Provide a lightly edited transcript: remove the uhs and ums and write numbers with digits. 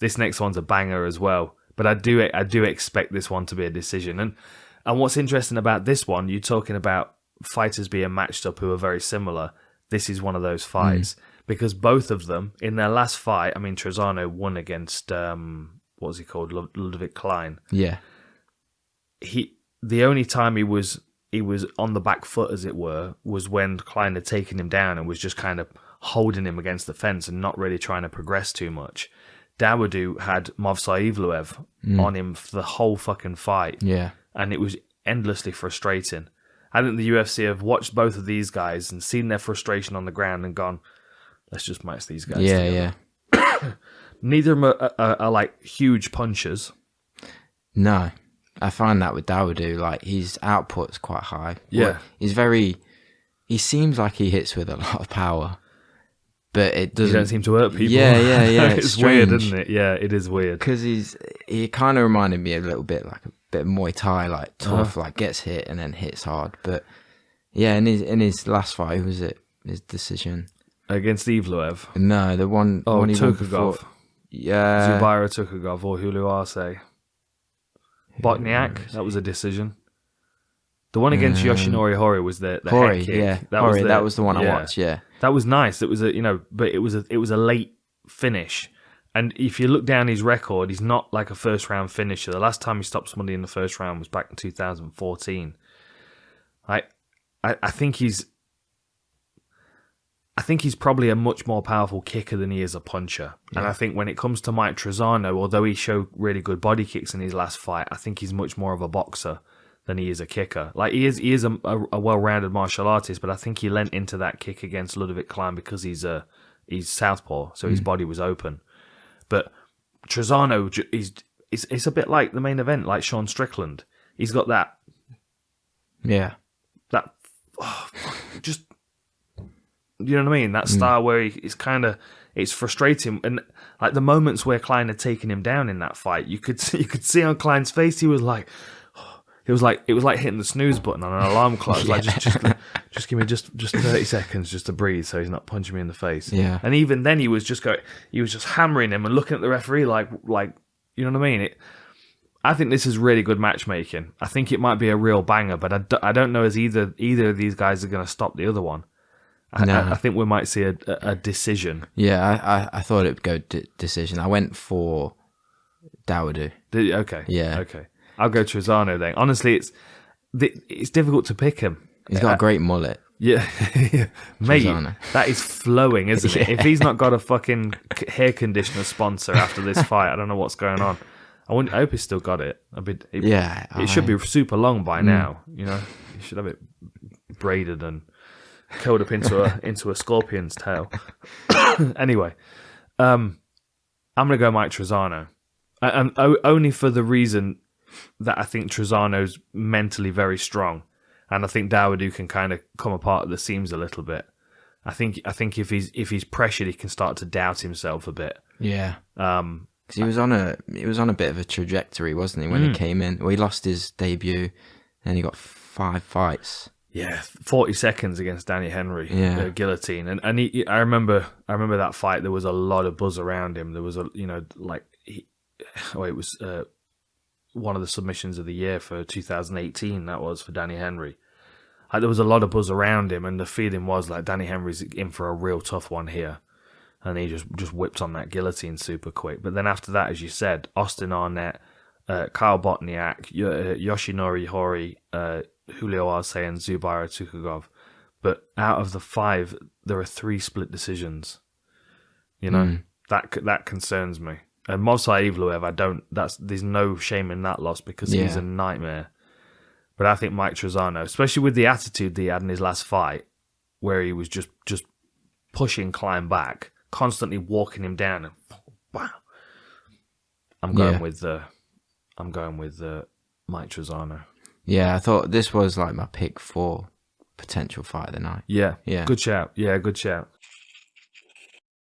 this next one's a banger as well. But I do expect this one to be a decision. And what's interesting about this one, you're talking about fighters being matched up who are very similar. This is one of those fights because both of them in their last fight. I mean, Trizano won against what was he called, Ludwig Klein. Yeah. The only time he was on the back foot, as it were, was when Klein had taken him down and was just kind of holding him against the fence and not really trying to progress too much. Dawodu had Movsar Evloev on him for the whole fucking fight. Yeah. And it was endlessly frustrating. I think the UFC have watched both of these guys and seen their frustration on the ground and gone, let's just match these guys together. Yeah. Neither of them are like huge punchers. No. I find that with Dawodu, like his output's quite high. Yeah. He seems like he hits with a lot of power. But it doesn't. You don't seem to hurt people. Yeah. It's weird, isn't it? Yeah, it is weird. Because he kind of reminded me a little bit like a bit of Muay Thai, like tough, like gets hit and then hits hard. But yeah, in his last fight, who was it? His decision against Evloev. No, the one. Oh, one he Tukagov. Yeah, Zubaira Tukagov or Julio Arce. Botniak. That was a decision. The one against Yoshinori Hori was the Hori, head kick. yeah. That was the one I watched. Yeah, that was nice. It was but it was a late finish. And if you look down his record, he's not like a first round finisher. The last time he stopped somebody in the first round was back in 2014. I think he's probably a much more powerful kicker than he is a puncher. Yeah. And I think when it comes to Mike Trizano, although he showed really good body kicks in his last fight, I think he's much more of a boxer than he is a kicker. Like he is a well-rounded martial artist, but I think he lent into that kick against Ludwig Klein because he's southpaw, so his body was open. But Trizano, it's a bit like the main event, like Sean Strickland. He's got that. Yeah. That just. You know what I mean? That style where it's frustrating, and like the moments where Klein had taken him down in that fight, you could see on Klein's face he was like, it was like hitting the snooze button on an alarm clock. Like just give me just 30 seconds just to breathe, so he's not punching me in the face. Yeah. And even then he was just hammering him and looking at the referee like you know what I mean? I think this is really good matchmaking. I think it might be a real banger, but I don't know as either of these guys are going to stop the other one. I think we might see a decision. Yeah, I thought it would go decision. I went for Dawodu. Okay. Yeah. Okay. I'll go Trizano then. Honestly, it's difficult to pick him. He's got a great mullet. Yeah. Mate, Trizano. That is flowing, isn't it? If he's not got a fucking hair conditioner sponsor after this fight, I don't know what's going on. I hope he's still got it. It should be super long by now. You know, you should have it braided and curled up into a scorpion's tail. Anyway, I'm gonna go Mike Trizano, and only for the reason that I think Trizano's mentally very strong, and I think Dawodu can kind of come apart at the seams a little bit. I think if he's pressured, he can start to doubt himself a bit. Yeah. Because he was on a bit of a trajectory, wasn't he, when he came in? Well, he lost his debut, and he got 5 fights. Yeah, 40 seconds against Danny Henry, guillotine, and I remember that fight. There was a lot of buzz around him. There was it was one of the submissions of the year for 2018. That was for Danny Henry. There was a lot of buzz around him, and the feeling was like Danny Henry's in for a real tough one here, and he just whipped on that guillotine super quick. But then after that, as you said, Austin Arnett, Kyle Botniak, Yoshinori Hori, Julio Arce and Zubaira Tukagov. But out of the 5, there are 3 split decisions. You know, that concerns me. And Movsar Evloev, there's no shame in that loss because he's a nightmare. But I think Mike Trizano, especially with the attitude that he had in his last fight, where he was just pushing Klein back, constantly walking him down, and wow. I'm going with Mike Trizano. Yeah, I thought this was like my pick for potential fight of the night. Yeah. Good shout. Yeah, good shout.